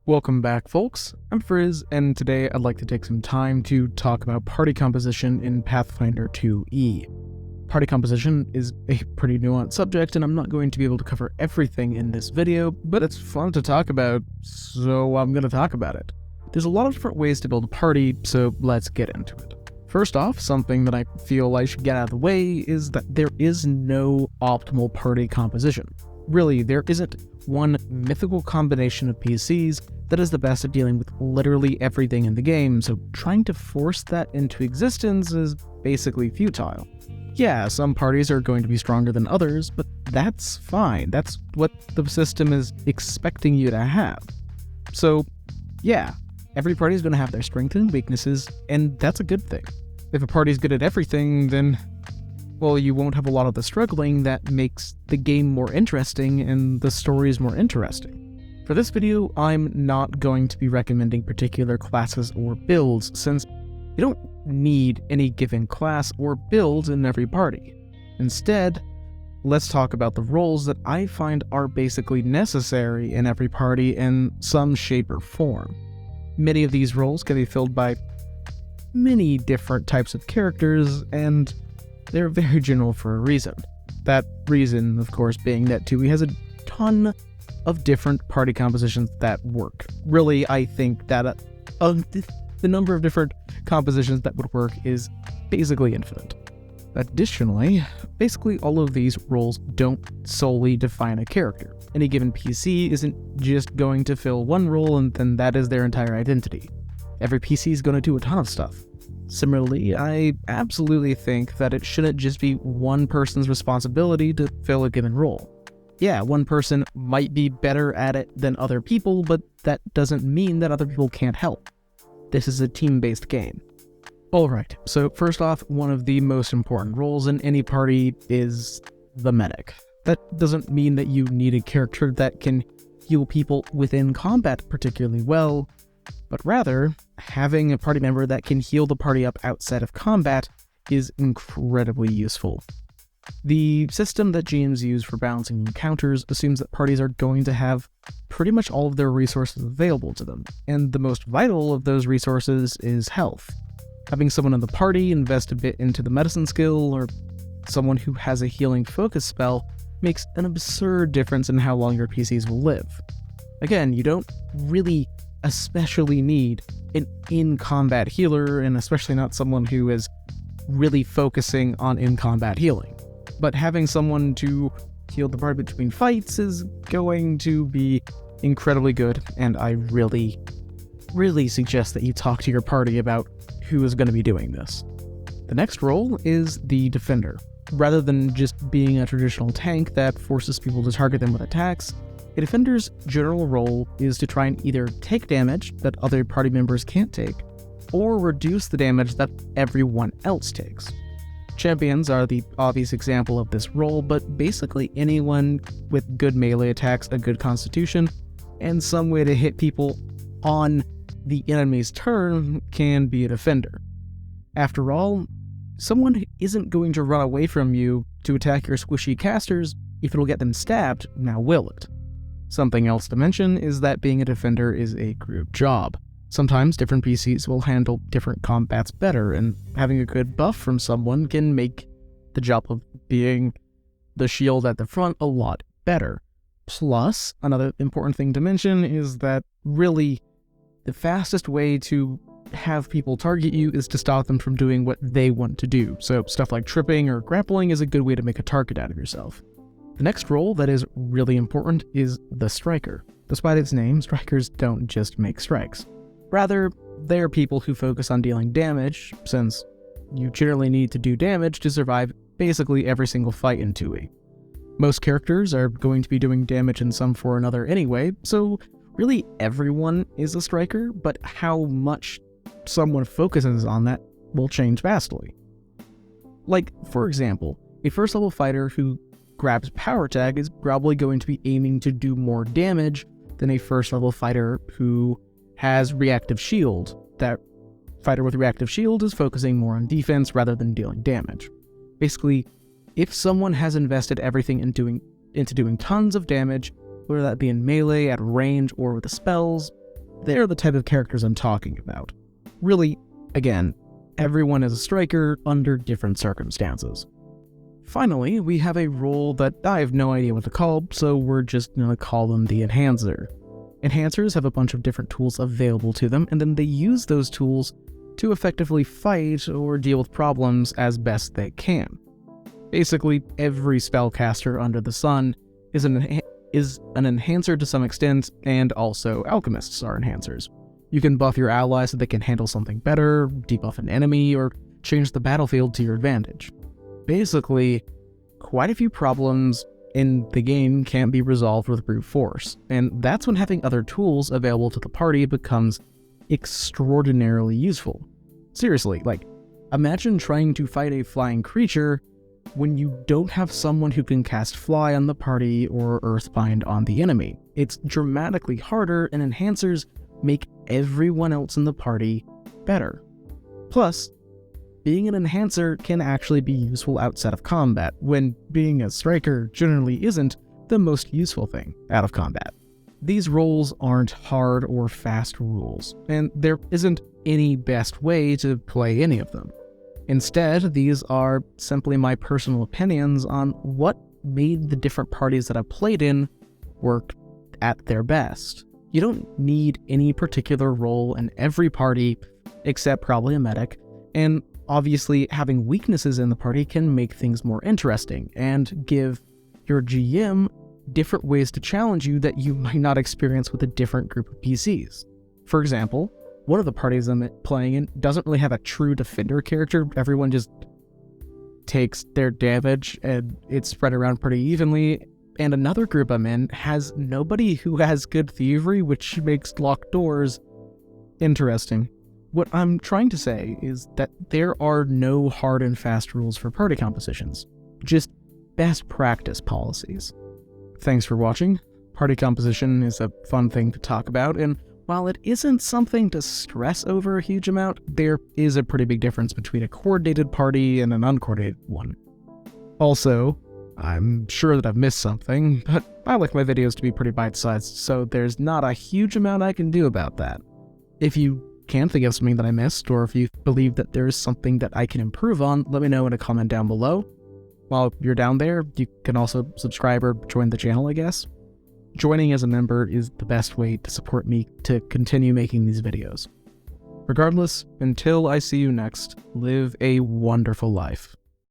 Welcome back, folks. I'm Frizz, and today I'd like to take some time to talk about party composition in Pathfinder 2e. Party composition is a pretty nuanced subject, and I'm not going to be able to cover everything in this video, but it's fun to talk about, so I'm going to talk about it. There's a lot of different ways to build a party, so let's get into it. First off, something that I feel I should get out of the way is that there is no optimal party composition. Really, there isn't one mythical combination of PCs that is the best at dealing with literally everything in the game, so trying to force that into existence is basically futile. Yeah, some parties are going to be stronger than others, but that's fine. That's what the system is expecting you to have. So, yeah, every party is going to have their strengths and weaknesses, and that's a good thing. If a party's good at everything, then, well, you won't have a lot of the struggling that makes the game more interesting and the stories more interesting. For this video, I'm not going to be recommending particular classes or builds, since you don't need any given class or build in every party. Instead, let's talk about the roles that I find are basically necessary in every party in some shape or form. Many of these roles can be filled by many different types of characters, and they're very general for a reason. That reason, of course, being that 2e has a ton of different party compositions that work. Really, I think that the number of different compositions that would work is basically infinite. Additionally, basically all of these roles don't solely define a character. Any given PC isn't just going to fill one role and then that is their entire identity. Every PC is going to do a ton of stuff. Similarly, I absolutely think that it shouldn't just be one person's responsibility to fill a given role. Yeah, one person might be better at it than other people, but that doesn't mean that other people can't help. This is a team-based game. Alright, so first off, one of the most important roles in any party is the medic. That doesn't mean that you need a character that can heal people within combat particularly well, but rather, having a party member that can heal the party up outside of combat is incredibly useful. The system that GMs use for balancing encounters assumes that parties are going to have pretty much all of their resources available to them, and the most vital of those resources is health. Having someone in the party invest a bit into the medicine skill, or someone who has a healing focus spell, makes an absurd difference in how long your PCs will live. Again, you don't really especially need an in-combat healer, and especially not someone who is really focusing on in-combat healing. But having someone to heal the party between fights is going to be incredibly good, and I really suggest that you talk to your party about who is going to be doing this. The next role is the defender. Rather than just being a traditional tank that forces people to target them with attacks, a defender's general role is to try and either take damage that other party members can't take, or reduce the damage that everyone else takes. Champions are the obvious example of this role, but basically anyone with good melee attacks, a good constitution, and some way to hit people on the enemy's turn can be a defender. After all, someone isn't going to run away from you to attack your squishy casters if it'll get them stabbed, now will it? Something else to mention is that being a defender is a group job. Sometimes different PCs will handle different combats better, and having a good buff from someone can make the job of being the shield at the front a lot better. Plus, another important thing to mention is that really the fastest way to have people target you is to stop them from doing what they want to do. So stuff like tripping or grappling is a good way to make a target out of yourself. The next role that is really important is the striker. Despite its name, strikers don't just make strikes. Rather, they are people who focus on dealing damage, since you generally need to do damage to survive basically every single fight in 2e. Most characters are going to be doing damage in some form or another anyway, so really everyone is a striker, but how much someone focuses on that will change vastly. Like, for example, a first level fighter who grabs power tag is probably going to be aiming to do more damage than a first level fighter who has reactive shield. That fighter with reactive shield is focusing more on defense rather than dealing damage. Basically, if someone has invested everything into doing tons of damage, whether that be in melee, at range, or with the spells, they're the type of characters I'm talking about. Really, again, everyone is a striker under different circumstances. Finally, we have a role that I have no idea what to call, so we're just going to call them the Enhancer. Enhancers have a bunch of different tools available to them, and then they use those tools to effectively fight or deal with problems as best they can. Basically, every spellcaster under the sun is an enhancer to some extent, and also alchemists are enhancers. You can buff your allies so they can handle something better, debuff an enemy, or change the battlefield to your advantage. Basically, quite a few problems in the game can't be resolved with brute force, and that's when having other tools available to the party becomes extraordinarily useful. Seriously, imagine trying to fight a flying creature when you don't have someone who can cast Fly on the party or Earthbind on the enemy. It's dramatically harder, and enhancers make everyone else in the party better. Plus, being an enhancer can actually be useful outside of combat, when being a striker generally isn't the most useful thing out of combat. These roles aren't hard or fast rules, and there isn't any best way to play any of them. Instead, these are simply my personal opinions on what made the different parties that I've played in work at their best. You don't need any particular role in every party, except probably a medic, and obviously having weaknesses in the party can make things more interesting and give your GM different ways to challenge you that you might not experience with a different group of PCs. For example, one of the parties I'm playing in doesn't really have a true defender character. Everyone just takes their damage and it's spread around pretty evenly. And another group I'm in has nobody who has good thievery, which makes locked doors interesting. What I'm trying to say is that there are no hard and fast rules for party compositions, just best practice policies. Thanks for watching. Party composition is a fun thing to talk about, and while it isn't something to stress over a huge amount, there is a pretty big difference between a coordinated party and an uncoordinated one. Also, I'm sure that I've missed something, but I like my videos to be pretty bite-sized, so there's not a huge amount I can do about that. If you can think of something that I missed, or if you believe that there is something that I can improve on, let me know in a comment down below. While you're down there, you can also subscribe or join the channel, I guess. Joining as a member is the best way to support me to continue making these videos. Regardless, until I see you next, live a wonderful life.